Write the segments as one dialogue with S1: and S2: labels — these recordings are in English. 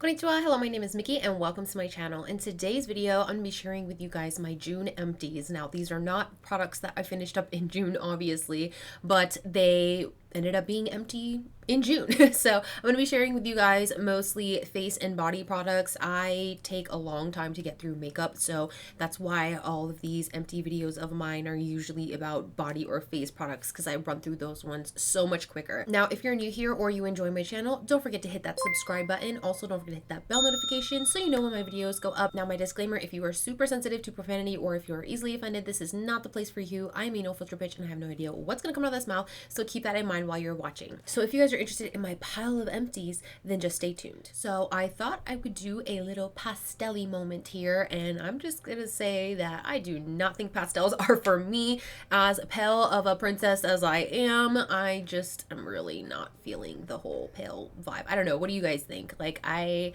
S1: Konnichiwa, hello, my name is Miki and welcome to my channel. In today's video, I'm going to be sharing with you guys my June empties. Now, these are not products that I finished up in June, obviously, but they ended up being empty in June. So I'm going to be sharing with you guys mostly face and body products. I take a long time to get through makeup, so that's why all of these empty videos of mine are usually about body or face products, because I run through those ones so much quicker. Now, if you're new here or you enjoy my channel, don't forget to hit that subscribe button. Also, don't forget to hit that bell notification so you know when my videos go up. Now, my disclaimer, if you are super sensitive to profanity or if you're easily offended, this is not the place for you. I am a no filter bitch and I have no idea what's going to come out of this mouth, so keep that in mind while you're watching. So if you guys are interested in my pile of empties, then just stay tuned. So I thought I would do a little pastel-y moment here, and I'm just gonna say that I do not think pastels are for me. As pale of a princess as I am, I just am really not feeling the whole pale vibe. I don't know, what do you guys think? Like, I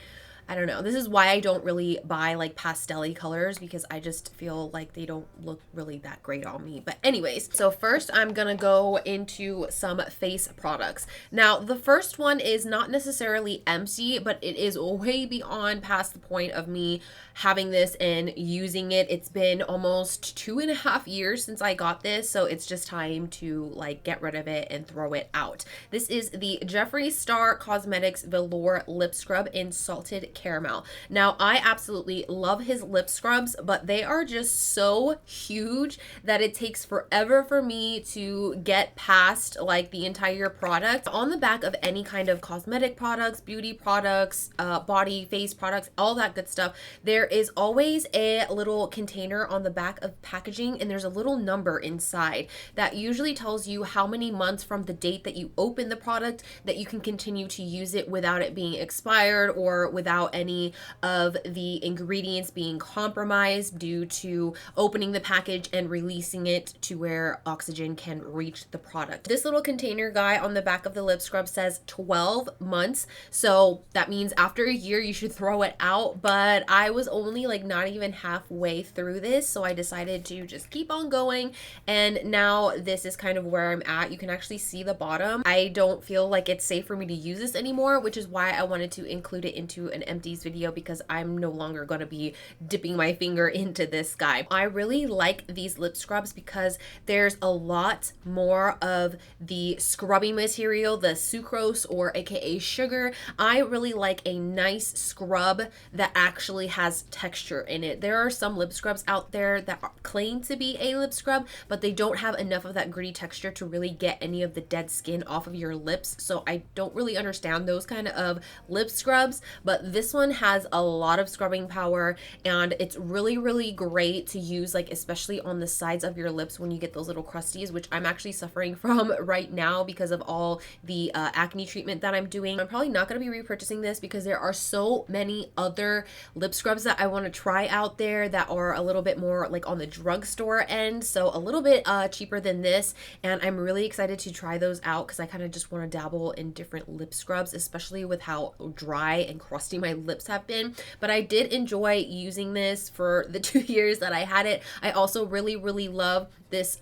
S1: don't know. This is why I don't really buy like pastel-y colors, because I just feel like they don't look really that great on me. But anyways, so first I'm gonna go into some face products. Now, the first one is not necessarily empty, but it is way beyond past the point of me having this and using it. It's been almost 2.5 years since I got this, so it's just time to like get rid of it and throw it out. This is the Jeffree Star Cosmetics Velour Lip Scrub in Salted Caramel. Now, I absolutely love his lip scrubs, but they are just so huge that it takes forever for me to get past like the entire product. On the back of any kind of cosmetic products, beauty products, body, face products, all that good stuff, there is always a little container on the back of packaging, and there's a little number inside that usually tells you how many months from the date that you open the product that you can continue to use it without it being expired or without any of the ingredients being compromised due to opening the package and releasing it to where oxygen can reach the product. This little container guy on the back of the lip scrub says 12 months, so that means after a year you should throw it out, but I was only like not even halfway through this, so I decided to just keep on going, and now this is kind of where I'm at. You can actually see the bottom. I don't feel like it's safe for me to use this anymore, which is why I wanted to include it into an empties video, because I'm no longer going to be dipping my finger into this guy. I really like these lip scrubs because there's a lot more of the scrubbing material, the sucrose or aka sugar. I really like a nice scrub that actually has texture in it. There are some lip scrubs out there that claim to be a lip scrub, but they don't have enough of that gritty texture to really get any of the dead skin off of your lips. So I don't really understand those kind of lip scrubs, but this one has a lot of scrubbing power, and it's really great to use, like especially on the sides of your lips when you get those little crusties, which I'm actually suffering from right now because of all the acne treatment that I'm doing. I'm probably not going to be repurchasing this because there are so many other lip scrubs that I want to try out there that are a little bit more like on the drugstore end, so a little bit cheaper than this, and I'm really excited to try those out because I kind of just want to dabble in different lip scrubs, especially with how dry and crusty my lips have been. But I did enjoy using this for the 2 years that I had it. I also really love this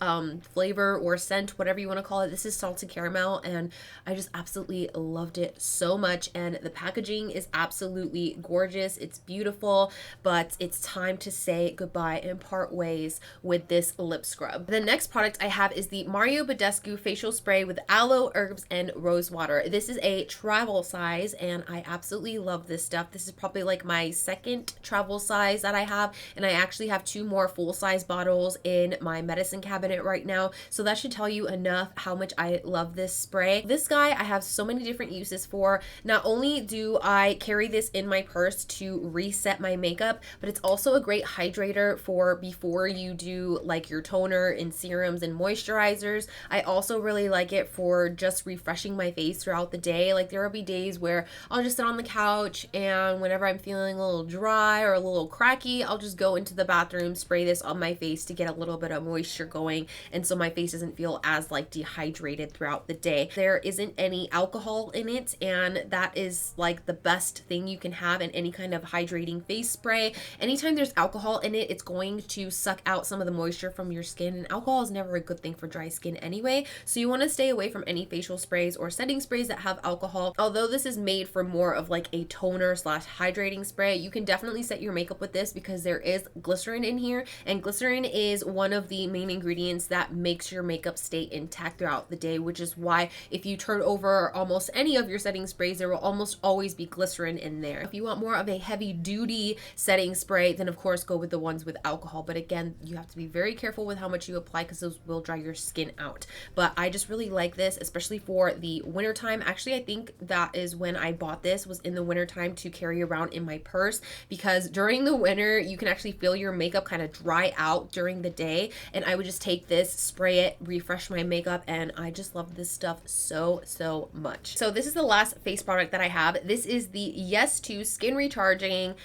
S1: flavor or scent, whatever you want to call it. This is salted caramel, and I just absolutely loved it so much, and the packaging is absolutely gorgeous. It's beautiful, but it's time to say goodbye and part ways with this lip scrub. The next product I have is the Mario Badescu facial spray with aloe, herbs, and rose water. This is a travel size, and I absolutely love this stuff. This is probably like my second travel size that I have, and I actually have 2 more full-size bottles in my medicine cabinet right now, so that should tell you enough how much I love this spray. This guy I have so many different uses for. Not only do I carry this in my purse to reset my makeup, but it's also a great hydrator for before you do like your toner and serums and moisturizers. I also really like it for just refreshing my face throughout the day. Like, there will be days where I'll just sit on the couch, and whenever I'm feeling a little dry or a little cracky, I'll just go into the bathroom, spray this on my face to get a little bit of moisture going, and so my face doesn't feel as like dehydrated throughout the day. There isn't any alcohol in it, and that is like the best thing you can have in any kind of hydrating face spray. Anytime there's alcohol in it, it's going to suck out some of the moisture from your skin, and alcohol is never a good thing for dry skin anyway, so you want to stay away from any facial sprays or setting sprays that have alcohol. Although this is made for more of like a toner cleanser slash hydrating spray. You can definitely set your makeup with this because there is glycerin in here, and glycerin is one of the main ingredients that makes your makeup stay intact throughout the day, which is why if you turn over almost any of your setting sprays, there will almost always be glycerin in there. If you want more of a heavy duty setting spray, then of course go with the ones with alcohol. But again, you have to be very careful with how much you apply because those will dry your skin out. But I just really like this, especially for the winter time. Actually, I think that is when I bought this, was in the winter time to carry around in my purse, because during the winter you can actually feel your makeup kind of dry out during the day, and I would just take this, spray it, refresh my makeup, and I just love this stuff so much. So this is the last face product that I have. This is the YesStyle Skin Recharging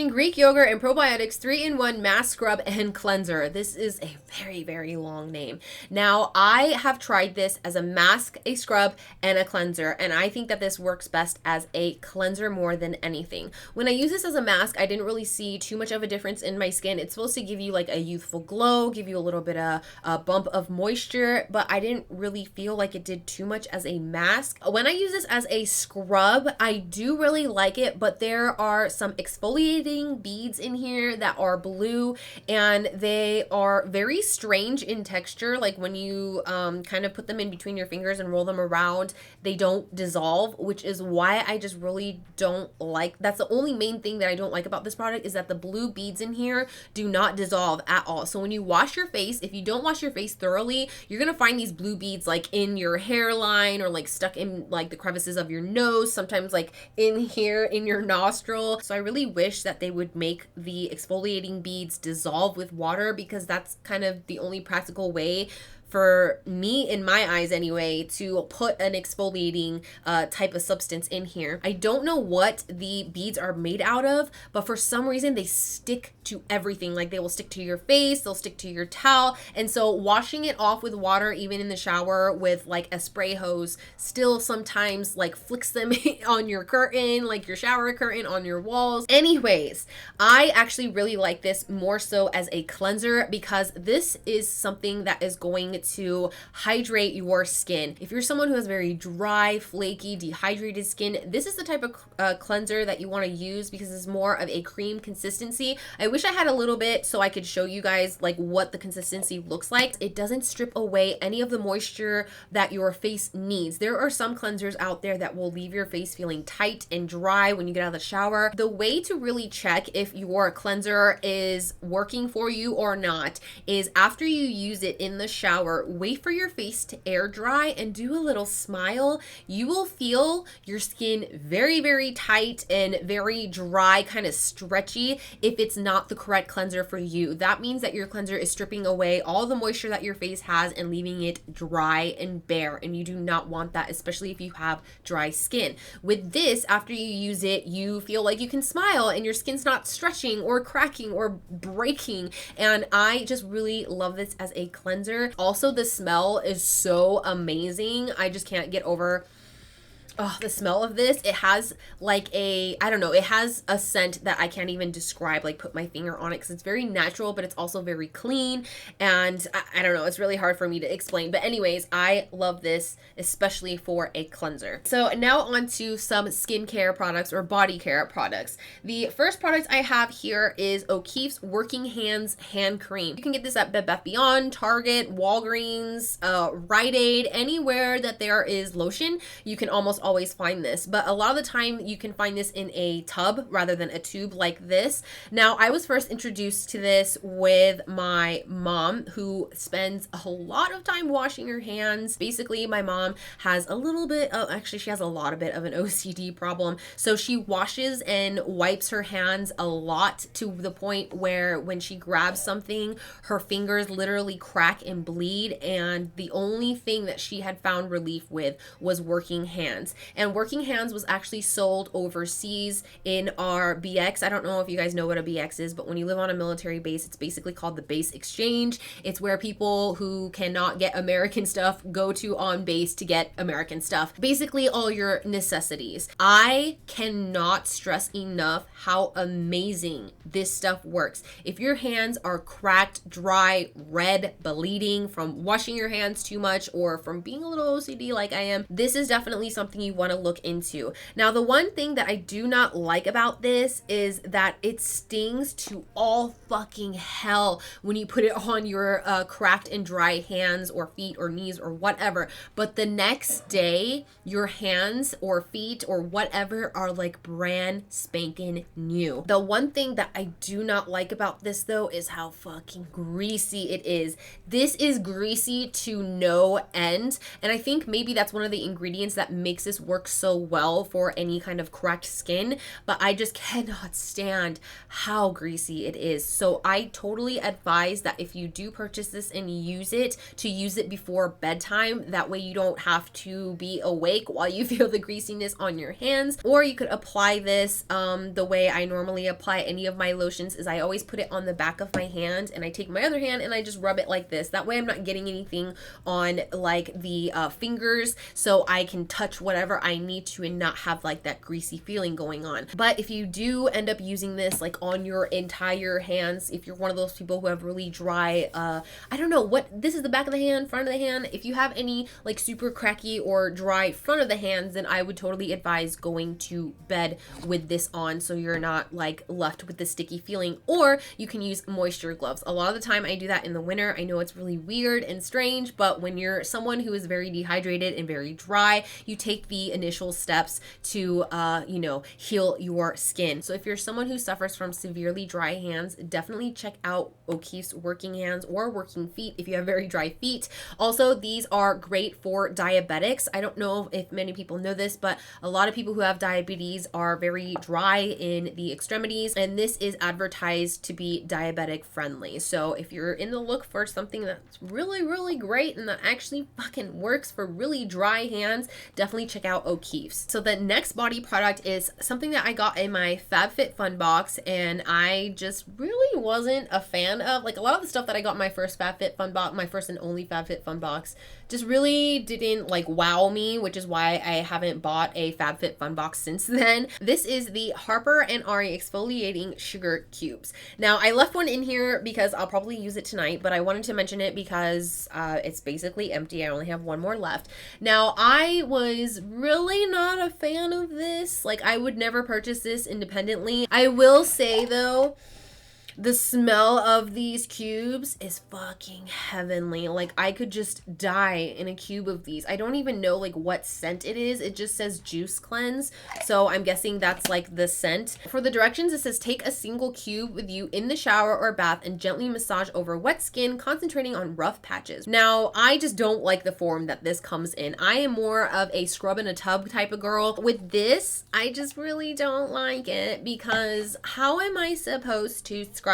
S1: Greek Yogurt and Probiotics 3-in-1 Mask, Scrub, and Cleanser. This is a very long name. Now, I have tried this as a mask, a scrub, and a cleanser, and I think that this works best as a cleanser more than anything. When I use this as a mask, I didn't really see too much of a difference in my skin. It's supposed to give you like a youthful glow, give you a little bit of a bump of moisture, but I didn't really feel like it did too much as a mask. When I use this as a scrub, I do really like it, but there are some exfoliating beads in here that are blue, and they are very strange in texture. Like when you kind of put them in between your fingers and roll them around, they don't dissolve, which is why I just really don't like. That's the only main thing that I don't like about this product, is that the blue beads in here do not dissolve at all. So when you wash your face, if you don't wash your face thoroughly, you're gonna find these blue beads like in your hairline, or like stuck in like the crevices of your nose, sometimes like in here in your nostril. So I really wish that they would make the exfoliating beads dissolve with water, because that's kind of the only practical way for me, in my eyes anyway, to put an exfoliating type of substance in here. I don't know what the beads are made out of, but for some reason they stick to everything. Like they will stick to your face, they'll stick to your towel, and so washing it off with water, even in the shower with like a spray hose, still sometimes like flicks them on your curtain, like your shower curtain, on your walls. Anyways, I actually really like this more so as a cleanser, because this is something that is going to hydrate your skin. If you're someone who has very dry, flaky, dehydrated skin, this is the type of cleanser that you want to use, because it's more of a cream consistency. I wish I had a little bit so I could show you guys like what the consistency looks like. It doesn't strip away any of the moisture that your face needs. There are some cleansers out there that will leave your face feeling tight and dry when you get out of the shower. The way to really check if your cleanser is working for you or not is after you use it in the shower, wait for your face to air dry and do a little smile. You will feel your skin very tight and very dry, kind of stretchy, if it's not the correct cleanser for you. That means that your cleanser is stripping away all the moisture that your face has and leaving it dry and bare, and you do not want that, especially if you have dry skin. With this, after you use it, you feel like you can smile and your skin's not stretching or cracking or breaking, and I just really love this as a cleanser. Also, the smell is so amazing. I just can't get over the smell of this. It has like a, I don't know, it has a scent that I can't even describe, like put my finger on it, because it's very natural, but it's also very clean, and I don't know, it's really hard for me to explain. But anyways, I love this, especially for a cleanser. So now on to some skincare products or body care products. The first product I have here is O'Keeffe's Working Hands Hand Cream. You can get this at Bed Bath Beyond, Target, Walgreens, Rite Aid, anywhere that there is lotion, you can almost always find this, but a lot of the time you can find this in a tub rather than a tube like this. Now, I was first introduced to this with my mom, who spends a lot of time washing her hands. Basically, my mom has a little bit of, actually she has a lot of bit of an OCD problem, so she washes and wipes her hands a lot, to the point where when she grabs something, her fingers literally crack and bleed, and the only thing that she had found relief with was Working Hands. And Working Hands was actually sold overseas in our BX. I don't know if you guys know what a BX is, but when you live on a military base, it's basically called the base exchange. It's where people who cannot get American stuff go to on base to get American stuff. Basically all your necessities. I cannot stress enough how amazing this stuff works. If your hands are cracked, dry, red, bleeding from washing your hands too much, or from being a little OCD like I am, this is definitely something you want to look into. Now, the one thing that I do not like about this is that it stings to all fucking hell when you put it on your cracked and dry hands or feet or knees or whatever. But the next day, your hands or feet or whatever are like brand spanking new. The one thing that I do not like about this though is how fucking greasy it is. This is greasy to no end, and I think maybe that's one of the ingredients that makes this work so well for any kind of cracked skin, but I just cannot stand how greasy it is. So I totally advise that if you do purchase this and use it, to use it before bedtime. That way you don't have to be awake while you feel the greasiness on your hands. Or you could apply this the way I normally apply any of my lotions is I always put it on the back of my hand, and I take my other hand and I just rub it like this. That way I'm not getting anything on like the fingers, so I can touch whatever I need to and not have like that greasy feeling going on. But if you do end up using this like on your entire hands, if you're one of those people who have really dry, I don't know what, this is the back of the hand, front of the hand. If you have any like super cracky or dry front of the hands, then I would totally advise going to bed with this on so you're not like left with the sticky feeling. Or you can use moisture gloves. A lot of the time I do that in the winter. I know it's really weird and strange, but when you're someone who is very dehydrated and very dry, you take the initial steps to you know, heal your skin. So if you're someone who suffers from severely dry hands, definitely check out O'Keeffe's working hands or working feet if you have very dry feet. Also, these are great for diabetics. I don't know if many people know this, but a lot of people who have diabetes are very dry in the extremities, and this is advertised to be diabetic friendly. So if you're in the look for something that's really, really great and that actually fucking works for really dry hands, definitely check out O'Keeffe's. So the next body product is something that I got in my FabFitFun box, and I just really wasn't a fan of. Like, a lot of the stuff that I got in my first FabFitFun box, my first and only FabFitFun box, just really didn't like wow me, which is why I haven't bought a FabFitFun box since then. This is the Harper and Ari exfoliating sugar cubes. Now, I left one in here because I'll probably use it tonight, but I wanted to mention it because it's basically empty. I only have one more left. Now, I was really not a fan of this. Like, I would never purchase this independently. I will say though, the smell of these cubes is fucking heavenly. Like, I could just die in a cube of these. I don't even know like what scent it is. It just says juice cleanse, so I'm guessing that's like the scent. For the directions, it says take a single cube with you in the shower or bath and gently massage over wet skin, concentrating on rough patches. Now, I just don't like the form that this comes in. I am more of a scrub in a tub type of girl. With this, I just really don't like it, because how am I supposed to scrub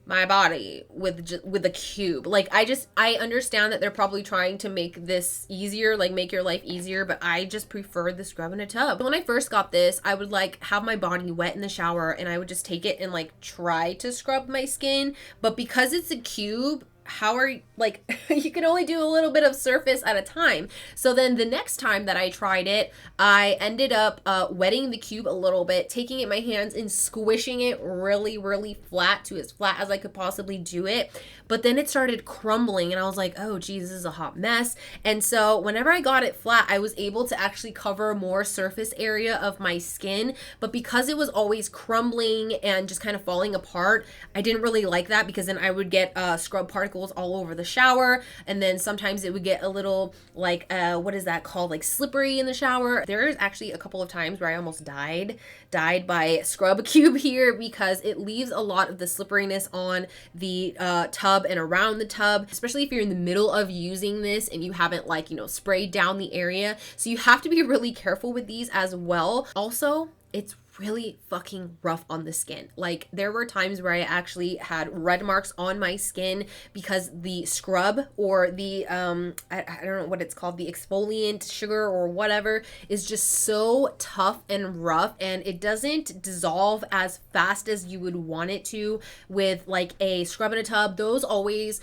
S1: my body with a cube? Like, I understand that they're probably trying to make this easier, like make your life easier, but I just prefer the scrub in a tub. When I first got this, I would like have my body wet in the shower and I would just take it and like try to scrub my skin, but because it's a cube, how are you, like, you can only do a little bit of surface at a time. So then the next time that I tried it, I ended up wetting the cube a little bit, taking it in my hands and squishing it really, really flat, to as flat as I could possibly do it. But then it started crumbling and I was like, oh geez, this is a hot mess. And so whenever I got it flat, I was able to actually cover more surface area of my skin. But because it was always crumbling and just kind of falling apart, I didn't really like that, because then I would get scrub particles all over the shower, and then sometimes it would get a little like what is that called, like slippery in the shower. There's actually a couple of times where I almost died by scrub cube here, because it leaves a lot of the slipperiness on the tub and around the tub, especially if you're in the middle of using this and you haven't, like, you know, sprayed down the area. So you have to be really careful with these as well. Also, it's really fucking rough on the skin. Like, there were times where I actually had red marks on my skin because the scrub or the I don't know what it's called, the exfoliant sugar or whatever, is just so tough and rough, and it doesn't dissolve as fast as you would want it to with like a scrub in a tub. Those always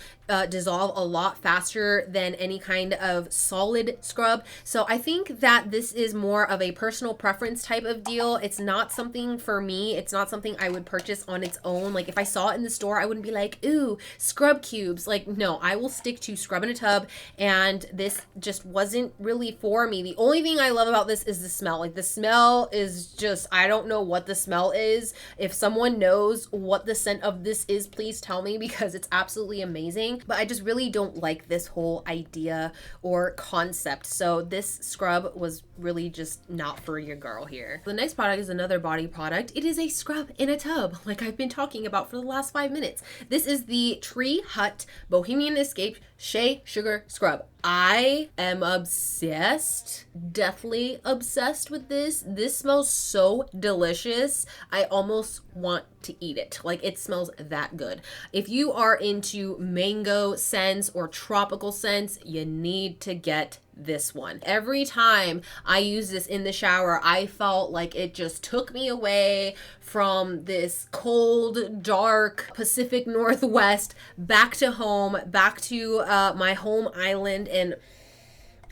S1: dissolve a lot faster than any kind of solid scrub. So I think that this is more of a personal preference type of deal. It's not not something for me. It's not something I would purchase on its own. Like if I saw it in the store, I wouldn't be like, ooh, scrub cubes. Like, no, I will stick to scrub in a tub, and this just wasn't really for me. The only thing I love about this is the smell. Like the smell is just, I don't know what the smell is. If someone knows what the scent of this is, please tell me, because it's absolutely amazing. But I just really don't like this whole idea or concept. So this scrub was really just not for your girl here. The next product is another body product. It is a scrub in a tub, like I've been talking about for the last 5 minutes. This is the Tree Hut Bohemian Escape Shea Sugar Scrub. I am obsessed, deathly obsessed with this. This smells so delicious. I almost want to eat it. Like, it smells that good. If you are into mango scents or tropical scents, you need to get this one. Every time I use this in the shower, I felt like it just took me away from this cold, dark Pacific Northwest back to home, back to my home island, and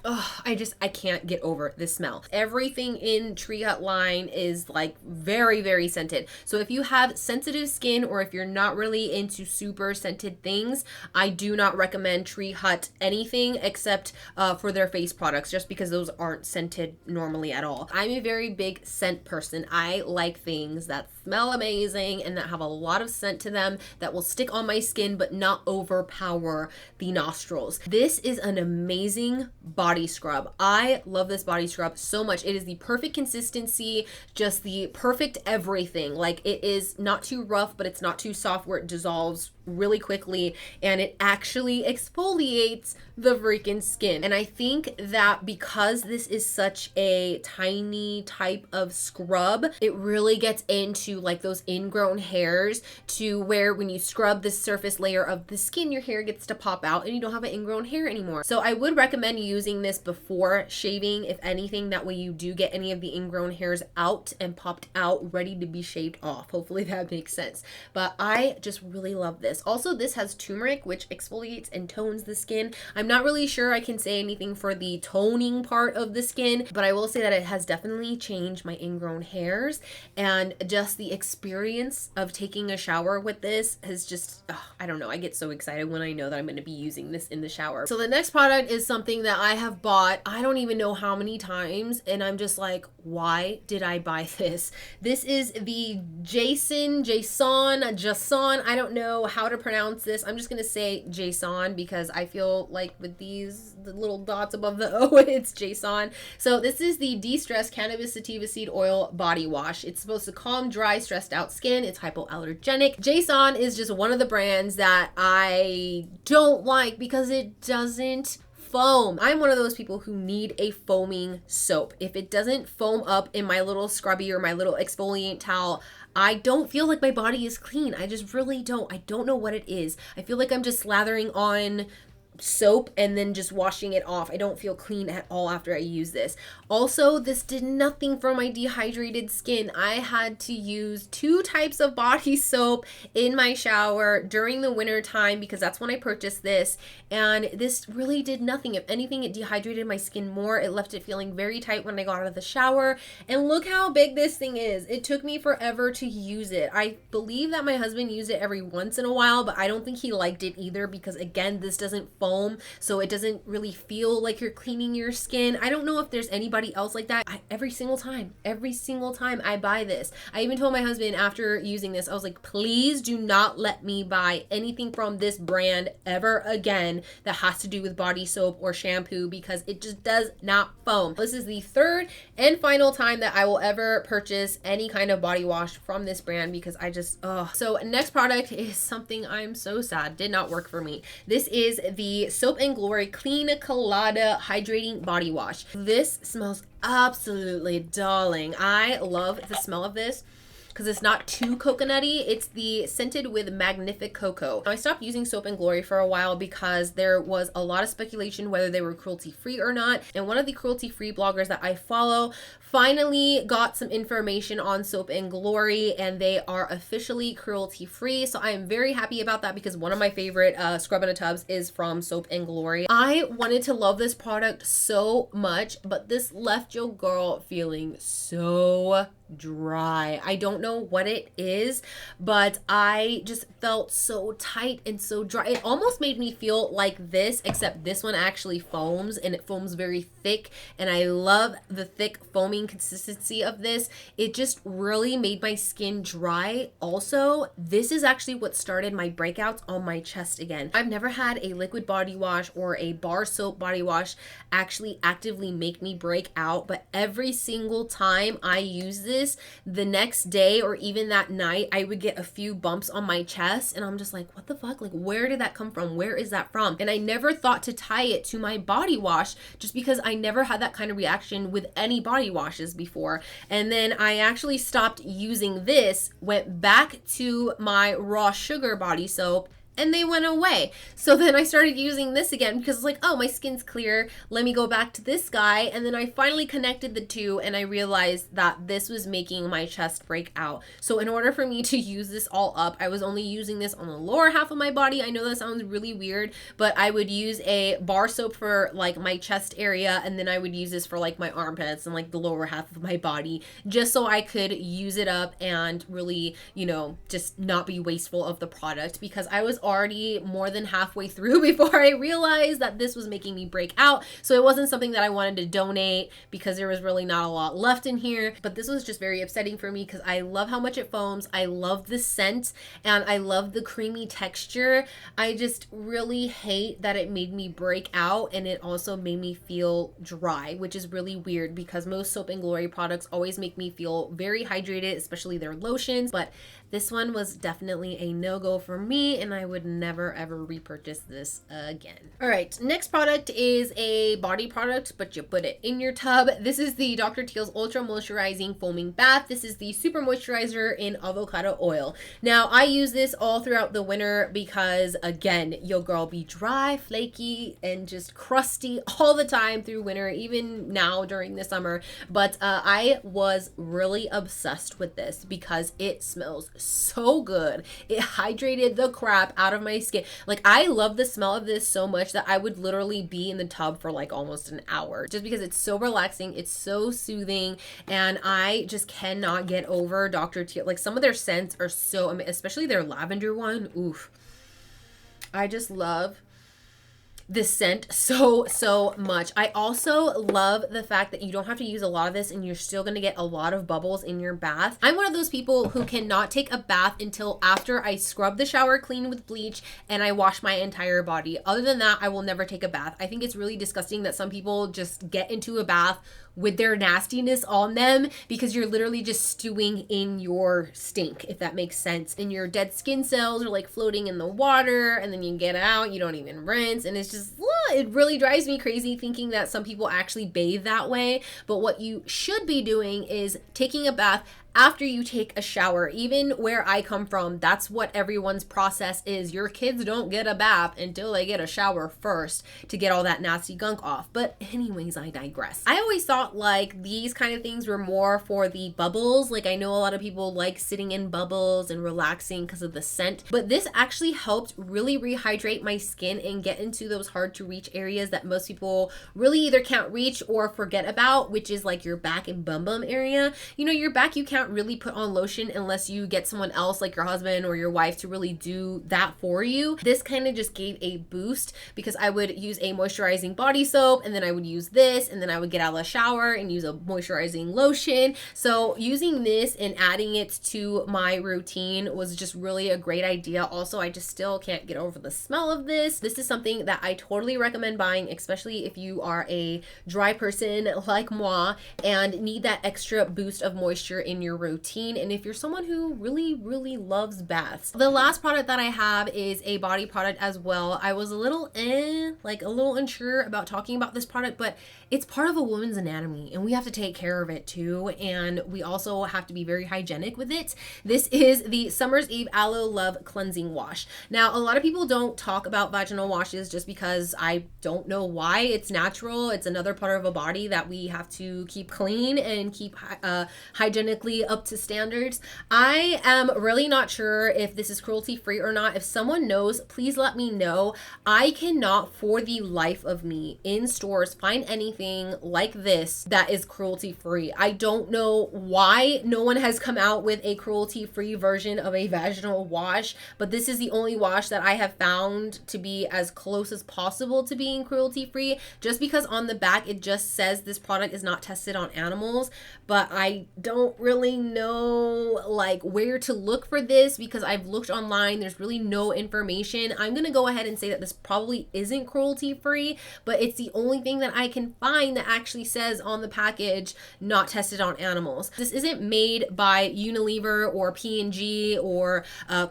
S1: oh, I can't get over this smell. Everything in Tree Hut line is like very, very scented. So if you have sensitive skin, or if you're not really into super scented things, I do not recommend Tree Hut anything except for their face products, just because those aren't scented normally at all. I'm a very big scent person. I like things that smell amazing and that have a lot of scent to them, that will stick on my skin but not overpower the nostrils. This is an amazing body scrub. I love this body scrub so much. It is the perfect consistency, just the perfect everything. Like, it is not too rough, but it's not too soft where it dissolves really quickly, and it actually exfoliates the freaking skin. And I think that because this is such a tiny type of scrub, it really gets into like those ingrown hairs, to where when you scrub the surface layer of the skin, your hair gets to pop out and you don't have an ingrown hair anymore. So I would recommend using this before shaving, if anything. That way you do get any of the ingrown hairs out and popped out, ready to be shaved off. Hopefully that makes sense. But I just really love this. Also, this has turmeric, which exfoliates and tones the skin. I'm not really sure I can say anything for the toning part of the skin, but I will say that it has definitely changed my ingrown hairs, and just the experience of taking a shower with this has just, I don't know, I get so excited when I know that I'm going to be using this in the shower. So the next product is something that I have bought, I don't even know how many times, and I'm just like, why did I buy this? This is the Jason, I don't know how to pronounce this. I'm just gonna say Jason, because I feel like with these, the little dots above the O, it's Jason. So this is the De-Stress Cannabis Sativa Seed Oil Body Wash. It's supposed to calm dry, stressed out skin. It's hypoallergenic. Jason is just one of the brands that I don't like because it doesn't foam. I'm one of those people who need a foaming soap. If it doesn't foam up in my little scrubby or my little exfoliant towel, I don't feel like my body is clean. I just really don't. I don't know what it is. I feel like I'm just slathering on soap and then just washing it off. I don't feel clean at all after I use this. Also, this did nothing for my dehydrated skin. I had to use 2 types of body soap in my shower during the winter time, because that's when I purchased this, and this really did nothing. If anything, it dehydrated my skin more. It left it feeling very tight when I got out of the shower, and look how big this thing is. It took me forever to use it. I believe that my husband used it every once in a while, but I don't think he liked it either, because again, this doesn't foam, so it doesn't really feel like you're cleaning your skin. I don't know if there's anybody else like that. Every single time I buy this, I even told my husband after using this, I was like, please do not let me buy anything from this brand ever again that has to do with body soap or shampoo, because it just does not foam. This is the 3rd and final time that I will ever purchase any kind of body wash from this brand, because I just, So next product is something I'm so sad did not work for me. This is the Soap & Glory Clean Colada Hydrating Body Wash. This smells absolutely darling. I love the smell of this because it's not too coconutty. It's the scented with Magnific Cocoa. I stopped using Soap & Glory for a while because there was a lot of speculation whether they were cruelty-free or not. And one of the cruelty-free bloggers that I follow finally got some information on Soap & Glory, and they are officially cruelty-free. So I am very happy about that, because one of my favorite scrub in a tubs is from Soap & Glory. I wanted to love this product so much, but this left your girl feeling so dry. I don't know what it is, but I just felt so tight and so dry. It almost made me feel like this, except this one actually foams, and it foams very thick, and I love the thick foaming consistency of this. It just really made my skin dry. Also, this is actually what started my breakouts on my chest again. I've never had a liquid body wash or a bar soap body wash actually actively make me break out, but every single time I use this, the next day or even that night, I would get a few bumps on my chest, and I'm just like, what the fuck? Like, where did that come from? Where is that from? And I never thought to tie it to my body wash, just because I never had that kind of reaction with any body washes before. And then I actually stopped using this, went back to my raw sugar body soap, and they went away. So then I started using this again because it's like, oh, my skin's clear. Let me go back to this guy. And then I finally connected the two, and I realized that this was making my chest break out. So in order for me to use this all up, I was only using this on the lower half of my body. I know that sounds really weird, but I would use a bar soap for like my chest area, and then I would use this for like my armpits and like the lower half of my body, just so I could use it up and really, you know, just not be wasteful of the product, because I was already more than halfway through before I realized that this was making me break out. So it wasn't something that I wanted to donate because there was really not a lot left in here, but this was just very upsetting for me because I love how much it foams. I love the scent, and I love the creamy texture. I just really hate that it made me break out, and it also made me feel dry, which is really weird because most Soap and Glory products always make me feel very hydrated, especially their lotions, but this one was definitely a no-go for me, and I would never ever repurchase this again. All right, next product is a body product, but you put it in your tub. This is the Dr. Teals Ultra Moisturizing Foaming Bath. This is the super moisturizer in avocado oil. Now, I use this all throughout the winter because, again, your girl be dry, flaky, and just crusty all the time through winter, even now during the summer. But I was really obsessed with this because it smells so good. It hydrated the crap out of my skin. Like, I love the smell of this so much that I would literally be in the tub for like almost an hour, just because it's so relaxing, it's so soothing, and I just cannot get over Dr. Teal. Like, some of their scents are so amazing, especially their lavender one. Oof. I just love this scent so much. I also love the fact that you don't have to use a lot of this, and you're still going to get a lot of bubbles in your bath. I'm one of those people who cannot take a bath until after I scrub the shower clean with bleach and I wash my entire body. Other than that, I will never take a bath. I think it's really disgusting that some people just get into a bath with their nastiness on them, because you're literally just stewing in your stink, if that makes sense. And your dead skin cells are like floating in the water, and then you get out, you don't even rinse, and it's just, it really drives me crazy thinking that some people actually bathe that way. But what you should be doing is taking a bath after you take a shower. Even where I come from, that's what everyone's process is. Your kids don't get a bath until they get a shower first to get all that nasty gunk off. But anyways, I digress. I always thought like these kind of things were more for the bubbles. Like, I know a lot of people like sitting in bubbles and relaxing because of the scent, but this actually helped really rehydrate my skin and get into those hard to reach areas that most people really either can't reach or forget about, which is like your back and bum area. You know, your back, you can't really put on lotion unless you get someone else like your husband or your wife to really do that for you. This kind of just gave a boost because I would use a moisturizing body soap, and then I would use this, and then I would get out of the shower and use a moisturizing lotion. So using this and adding it to my routine was just really a great idea. Also, I just still can't get over the smell of this. This is something that I totally recommend buying, especially if you are a dry person like moi and need that extra boost of moisture in your routine, and if you're someone who really loves baths. The last product that I have is a body product as well. I was a little unsure about talking about this product, but it's part of a woman's anatomy and we have to take care of it too, and we also have to be very hygienic with it. This is the Summer's Eve Aloe Love Cleansing Wash. Now, a lot of people don't talk about vaginal washes just because I I don't know why. It's natural. It's another part of a body that we have to keep clean and keep hygienically up to standards. I am really not sure if this is cruelty free or not. If someone knows, please let me know. I cannot for the life of me in stores find anything like this that is cruelty free. I don't know why no one has come out with a cruelty free version of a vaginal wash, but this is the only wash that I have found to be as close as possible to being cruelty free, just because on the back it just says this product is not tested on animals. But I don't really know like where to look for this because I've looked online. There's really no information. I'm gonna go ahead and say that this probably isn't cruelty free, but it's the only thing that I can find that actually says on the package not tested on animals. This isn't made by Unilever or P&G or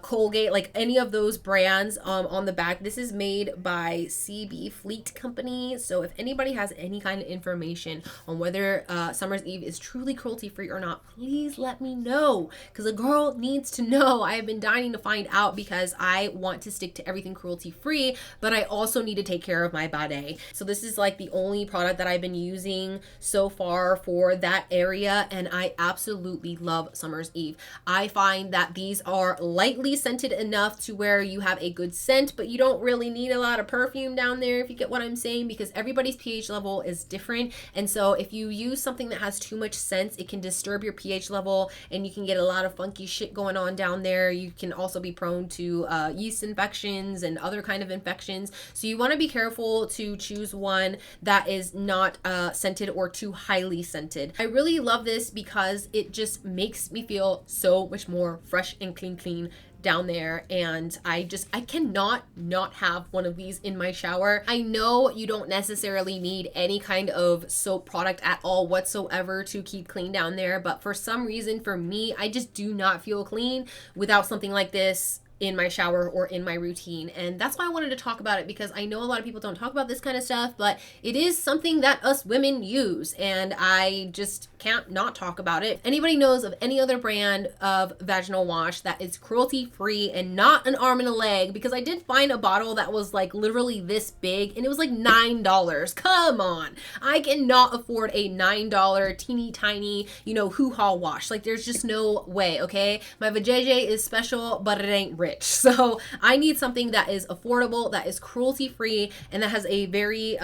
S1: Colgate, like any of those brands on the back. This is made by CB Fleet Company. So if anybody has any kind of information on whether Summer's Eve is truly cruelty free or not, please let me know, because a girl needs to know. I have been dying to find out because I want to stick to everything cruelty free, but I also need to take care of my body. So this is like the only product that I've been using so far for that area, and I absolutely love Summer's Eve. I find that these are lightly scented enough to where you have a good scent, but you don't really need a lot of perfume down there, if you get what I'm saying, because everybody's pH level is different. And so if you use something that has too much scent, it can disturb your pH level and you can get a lot of funky shit going on down there. You can also be prone to yeast infections and other kind of infections. So you want to be careful to choose one that is not scented or too highly scented. I really love this because it just makes me feel so much more fresh and clean down there, and I cannot not have one of these in my shower. I know you don't necessarily need any kind of soap product at all whatsoever to keep clean down there, but for some reason for me, I just do not feel clean without something like this in my shower or in my routine. And that's why I wanted to talk about it, because I know a lot of people don't talk about this kind of stuff, but it is something that us women use, and I just can't not talk about it. If anybody knows of any other brand of vaginal wash that is cruelty free and not an arm and a leg, because I did find a bottle that was like literally this big and it was like $9. Come on, I cannot afford a $9 teeny tiny, you know, hoo-ha wash. Like there's just no way. Okay, my vajayjay is special, but it ain't rich. So I need something that is affordable, that is cruelty free, and that has a very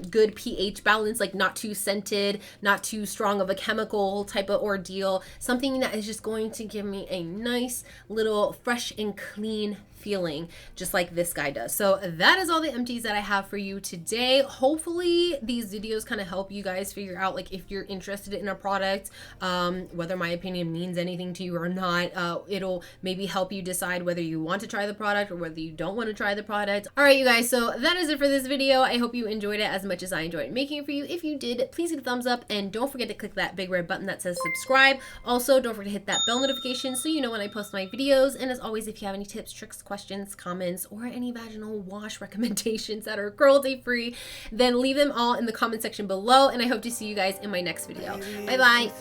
S1: good pH balance, like not too scented, not too strong of a chemical type of ordeal. Something that is just going to give me a nice little fresh and clean feeling, just like this guy does. So that is all the empties that I have for you today. Hopefully these videos kind of help you guys figure out like if you're interested in a product, whether my opinion means anything to you or not. It'll maybe help you decide whether you want to try the product or whether you don't want to try the product. All right, you guys, so that is it for this video. I hope you enjoyed it as much as I enjoyed making it for you. If you did, please hit a thumbs up and don't forget to click that big red button that says subscribe. Also, don't forget to hit that bell notification so you know when I post my videos. And as always, if you have any tips, tricks, questions, comments, or any vaginal wash recommendations that are cruelty free, then leave them all in the comment section below, and I hope to see you guys in my next video. Bye bye.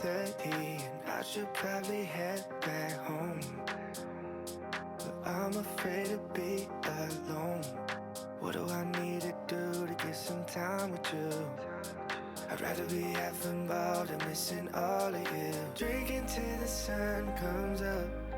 S1: I should probably head back home, but I'm afraid to be alone. What do I need to do to get some time with you? I'd rather be half involved and missing all of you. Drinking till the sun comes up.